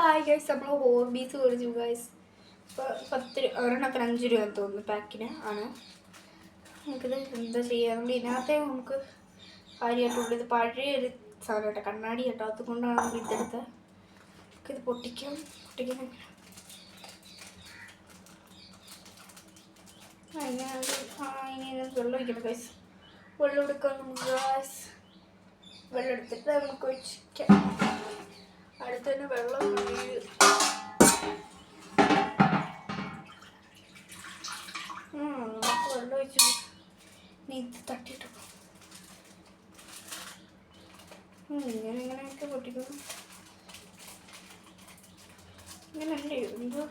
Hi guys, നമ്മൾ ഹോർബീസ് മേടിച്ചു guys. ഇപ്പോൾ 10 ഒരെണ്ണത്തിന് 5 രൂപ തോന്നുന്നു പാക്കിന് ആണ്. നമുക്കിത് എന്താ ചെയ്യുക? നമ്മൾ ഇതിനകത്തെ നമുക്ക് കാര്യമായിട്ടുള്ളൂ. ഇത് പഴയൊരു സാധനം കേട്ടോ, കണ്ണാടി കേട്ടോ, അതുകൊണ്ടാണ് നമ്മൾ ഇതെടുത്ത് നമുക്കിത് പൊട്ടിക്കണം. ഇങ്ങനെ വെള്ളം ഒഴിക്കണം ഗൈസ്. വെള്ളം എടുക്കാം നമുക്ക് ഗൈസ്. വെള്ളം എടുത്തിട്ട് നമുക്ക് ഒഴിക്കാം. അടുത്ത് തന്നെ വെള്ളം നമുക്ക് വെള്ളം ഒഴിച്ചു. നീ ഇത് തട്ടിയിട്ട് ഇങ്ങനെയൊക്കെ പൊട്ടിക്കുന്നു. ഇങ്ങനല്ലേ എന്തോ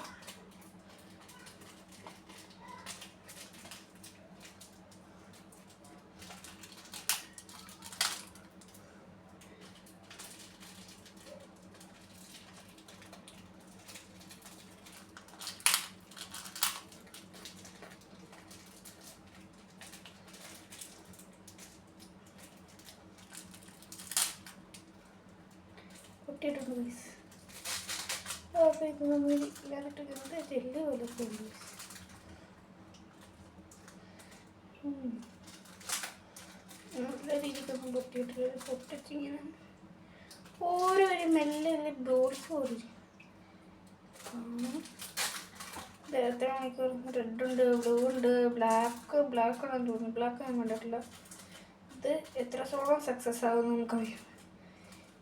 പൊട്ടിയിട്ടുണ്ട് ഗൈസ്. അപ്പോൾ ഇത് നമ്മൾ ഇല്ലാതിട്ടിരിക്കുന്നത് ജെല്ലി പോലൊക്കെ ഉണ്ട്. നല്ല രീതിക്കൊന്നും പൊട്ടിയിട്ടില്ല. പൊട്ടിച്ചിങ്ങനെ ഓരോ മെല്ലെ ബോൾസ് പോലെ എത്ര മണിക്കൂർ. റെഡ് ഉണ്ട്, ബ്ലൂ ഉണ്ട്, ബ്ലാക്ക് ആണെന്ന് തോന്നുന്നു. ബ്ലാക്ക് ഞാൻ കണ്ടിട്ടില്ല. ഇത് എത്രത്തോളം സക്സസ് ആകുമെന്ന് നമുക്കറിയാം.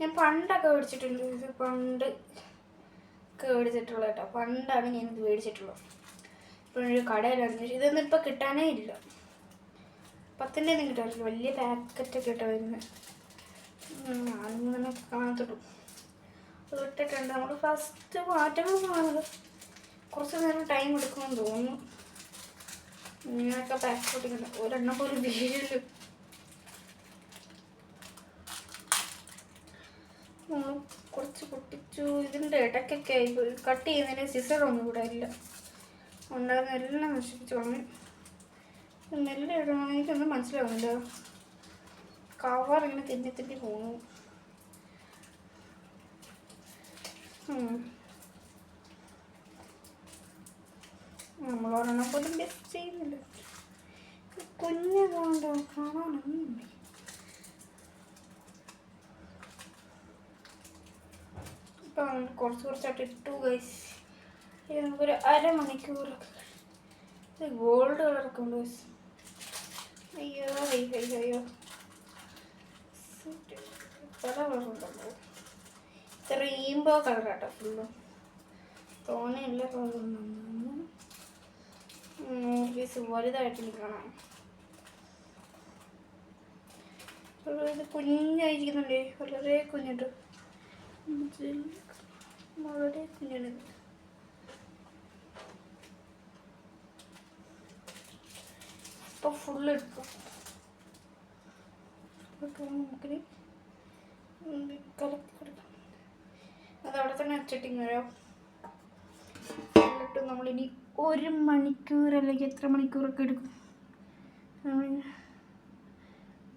ഞാൻ പണ്ടൊക്കെ മേടിച്ചിട്ടുണ്ട്. ഇത് പണ്ടൊക്കെ മേടിച്ചിട്ടുള്ള കേട്ടോ. പണ്ടാണ് ഞാനിത് മേടിച്ചിട്ടുള്ളത്. ഇപ്പോഴൊരു കടയിലാണ്. ഇതൊന്നും ഇപ്പോൾ കിട്ടാനേ ഇല്ല. 10ൻ്റെ ഒന്നും കിട്ടാറില്ല. വലിയ പാക്കറ്റൊക്കെ ഇട്ടാ വരുന്നത്. അതൊന്നും തന്നെ കാണത്തുള്ളൂ. അത് ഇട്ടിട്ടുണ്ട്. നമ്മൾ ഫസ്റ്റ് മാറ്റങ്ങളൊന്നും കുറച്ച് നേരം ടൈം എടുക്കുമെന്ന് തോന്നുന്നു. ഇങ്ങനെയൊക്കെ പാക്ക് പൊട്ടിക്കുന്നുണ്ട്. ഒരെണ്ണം പോലും വീഴില്ല. കുറച്ച് പൊട്ടിച്ചു. ഇതിൻ്റെ ഇടയ്ക്കൊക്കെ കട്ട് ചെയ്യുന്നതിന് സിസറൊന്നും ഇവിടെ ഇല്ല. ഉണ്ടാകുന്ന എല്ലാം നശിപ്പിച്ചു കളഞ്ഞു. നെല്ല് ഇടണം എനിക്കൊന്നും മനസ്സിലാവുന്നില്ല. കവർ ഇങ്ങനെ തിന്നി പോകുന്നു. നമ്മളൊരെണ്ണം പോലും ബെസ്റ്റ് ചെയ്യുന്നില്ല. കുഞ്ഞുകൊണ്ട് കാണാനൊന്നും ഇപ്പം കുറച്ചായിട്ട് ഇട്ടു ഗൈസ്. ഇത് നമുക്കൊരു അരമണിക്കൂറൊക്കെ. ഇത് ഗോൾഡ് കളറൊക്കെ ഉണ്ട് ഗൈസ്. അയ്യോ പല കളറുണ്ടല്ലോ. ഇത് റെയിൻബോ കളറാട്ടോ ഫുള്ളും. തോനെയുള്ള കളറുണ്ടെന്ന് പീസ് വലുതായിട്ട് കാണാം. ഇത് കുഞ്ഞായിരിക്കുന്നുണ്ടേ, വളരെ കുഞ്ഞിട്ട്, വളരെ കുഞ്ഞാണിത്. ഇപ്പോൾ ഫുള്ള് എടുക്കും. നമുക്കിന് കലക്കി കൊടുക്കാം. അതവിടെ തന്നെ വെച്ചിട്ടിങ് വരാം. എന്നിട്ട് നമ്മളിനി 1 മണിക്കൂർ അല്ലെങ്കിൽ എത്ര മണിക്കൂറൊക്കെ എടുക്കും.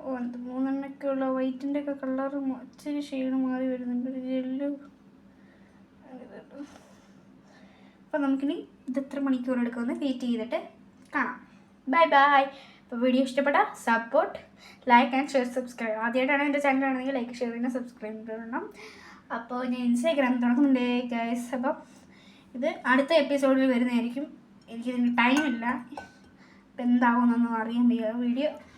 3 ഉള്ള വൈറ്റിൻ്റെ ഒക്കെ കളറ് ഇച്ചിരി ഷെയ്ഡ് മാറി വരുന്നുണ്ട്. ഒരു ജെല്ല്. അപ്പം നമുക്കിനി ഇത് എത്ര മണിക്കൂർ എടുക്കുമെന്ന് വെയിറ്റ് ചെയ്തിട്ട് കാണാം. ബൈ. അപ്പോൾ വീഡിയോ ഇഷ്ടപ്പെട്ട support, like and share, subscribe. ആദ്യമായിട്ടാണ് എൻ്റെ ചാനൽ ആണെങ്കിൽ ലൈക്ക്, ഷെയർ ചെയ്യുന്ന സബ്സ്ക്രൈബ് ചെയ്യണം. അപ്പോൾ ഞാൻ ഇൻസ്റ്റാഗ്രാം തുടങ്ങുന്നുണ്ട് ഗൈസ്. അപ്പം ഇത് അടുത്ത എപ്പിസോഡിൽ വരുന്നതായിരിക്കും. എനിക്കിതിന് ടൈമില്ല. ഇപ്പം എന്താകുമെന്നൊന്നും അറിയാൻ വയ്യ വീഡിയോ.